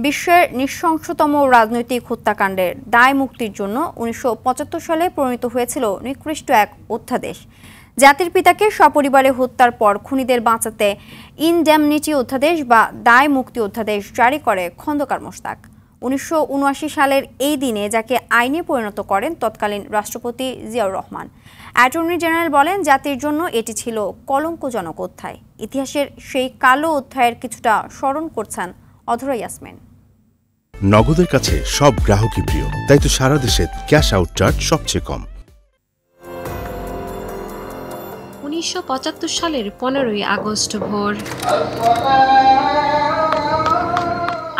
বিশ্বের নৃশংসতম রাজনৈতিক হত্যাকাণ্ডের দায় মুক্তির জন্য ১৯৭৫ সালে প্রণীত হয়েছিল নিকৃষ্ট এক অধ্যাদেশ। জাতির পিতাকে সপরিবারে হত্যার পর খুনিদের বাঁচাতে ইনডেমনিটি অধ্যাদেশ বা দায় মুক্তি অধ্যাদেশ জারি করে খন্দকার মোশতাক। ১৯৭৯ সালের এই দিনে যাকে আইনে পরিণত করেন তৎকালীন রাষ্ট্রপতি জিয়াউর রহমান। অ্যাটর্নি জেনারেল বলেন, জাতির জন্য এটি ছিল কলঙ্কজনক অধ্যায়। ইতিহাসের সেই কালো অধ্যায়ের কিছুটা স্মরণ করছেন অধরা ইয়াসমিন। নগদের কাছে সব গ্রাহকই প্রিয়, তাই তো সারা দেশে ক্যাশ আউট চার্জ সবচেয়ে কম। ১৯৭৫ সালের ১৫ই আগস্ট ভোর,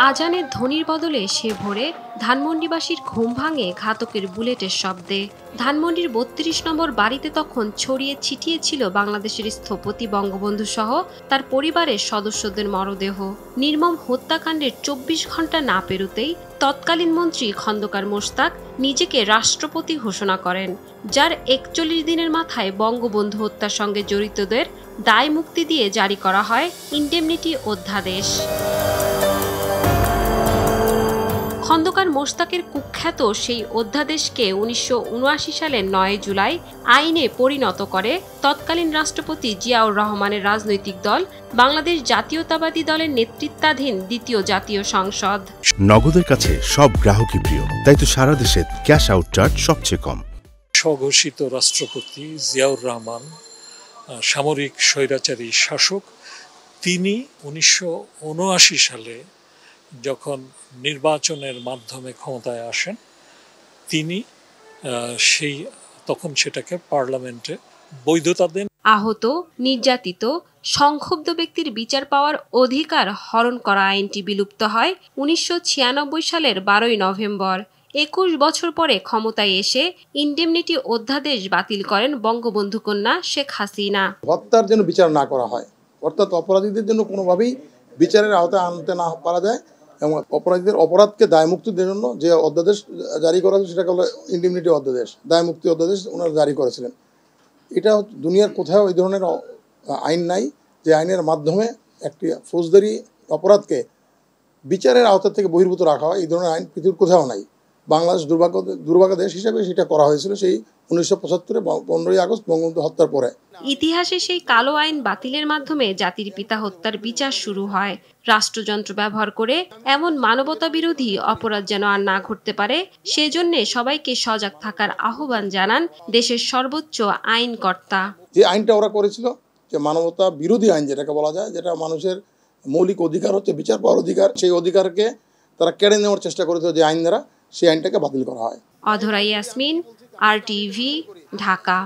আজানের ধ্বনির বদলে সে ভোরে ধানমন্ডিবাসীর ঘুম ভাঙে ঘাতকের বুলেটের শব্দে। ধানমন্ডির ৩২ নম্বর বাড়িতে তখন ছড়িয়ে ছিটিয়ে ছিল বাংলাদেশের স্থপতি বঙ্গবন্ধু সহ তার পরিবারের সদস্যদের মরদেহ। নির্মম হত্যাকাণ্ডের ২৪ ঘন্টা না পেরোতেই তৎকালীন মন্ত্রী খন্দকার মোশতাক নিজেকে রাষ্ট্রপতি ঘোষণা করেন, যার ৪১ দিনের মাথায় বঙ্গবন্ধু হত্যার সঙ্গে জড়িতদের দায় মুক্তি দিয়ে জারি করা হয় ইনডেমনিটি অধ্যাদেশ। খন্দকার মোশতাকের কুখ্যাত সেই অধ্যাদেশকে ১৯৭৯ সালের ৯ জুলাই আইনে পরিণত করে তৎকালীন রাষ্ট্রপতি জিয়াউর রহমানের রাজনৈতিক দল বাংলাদেশ জাতীয়তাবাদী দলের নেতৃত্বাধীন দ্বিতীয় জাতীয় সংসদ। নগদের কাছে সব গ্রাহকই প্রিয়, তাই তো সারা দেশে ক্যাশ আউট চার্জ সবচেয়ে কম। স্বঘোষিত রাষ্ট্রপতি জিয়াউর রহমান, সামরিক স্বৈরাচারী শাসক, তিনি ১৯৭৯ সালে যখন নির্বাচনের মাধ্যমে ক্ষমতায় আসেন, তিনি তখন সেটাকে পার্লামেন্টে বৈধতা দেন। আহত, নির্যাতিত, সংক্ষুব্ধ ব্যক্তির বিচার পাওয়ার অধিকার হরণ করা আইনটি বিলুপ্ত হয় ১৯৯৬ সালের ১২ই নভেম্বর। ২১ বছর পরে ক্ষমতায় এসে ইনডেমনিটি অধ্যাদেশ বাতিল করেন বঙ্গবন্ধু কন্যা শেখ হাসিনা। হত্যার যেন বিচার না করা হয়, অর্থাৎ অপরাধীদের জন্য কোনোভাবেই বিচারের আওতায় আনতে না পারা যায়, এবং অপরাধীদের অপরাধকে দায়মুক্তির জন্য যে অধ্যাদেশ জারি করা হয়েছে সেটা হলো ইনডেমনিটি অধ্যাদেশ, দায়মুক্তি অধ্যাদেশ ওনারা জারি করেছিলেন। এটা দুনিয়ার কোথাও এই ধরনের আইন নাই যে আইনের মাধ্যমে একটি ফৌজদারি অপরাধকে বিচারের আওতা থেকে বহির্ভূত রাখা হয়। এই ধরনের আইন পৃথিবীর কোথাও নাই। বাংলাদেশ দুর্ভাগ্য দেশ হিসেবে সেটা করা হয়েছিল সেই ১৯৭৫ ১৫ই আগস্ট বঙ্গবন্ধু হত্যার পরে। ইতিহাসে সেই কালো আইন বাতিলের মাধ্যমে জাতির পিতা হত্যার বিচার শুরু হয়। রাষ্ট্রযন্ত্র ব্যবহার করে এমন মানবতা বিরোধী অপরাধ যেন আর না ঘটতে পারে, সেজন্য সবাইকে সজাগ থাকার আহ্বান জানান দেশের সর্বোচ্চ আইনকর্তা। যে আইনটা ওরা করেছিল, যে মানবতা বিরোধী আইন যেটাকে বলা যায়, যেটা মানুষের মৌলিক অধিকার হচ্ছে বিচার পাওয়ার অধিকার, সেই অধিকারকে তারা কেড়ে নেওয়ার চেষ্টা করেছিল যে আইন দ্বারা, সেই আইনটাকে বাতিল করা হয়। অধরা ইয়াসমিন, RTV, ঢাকা।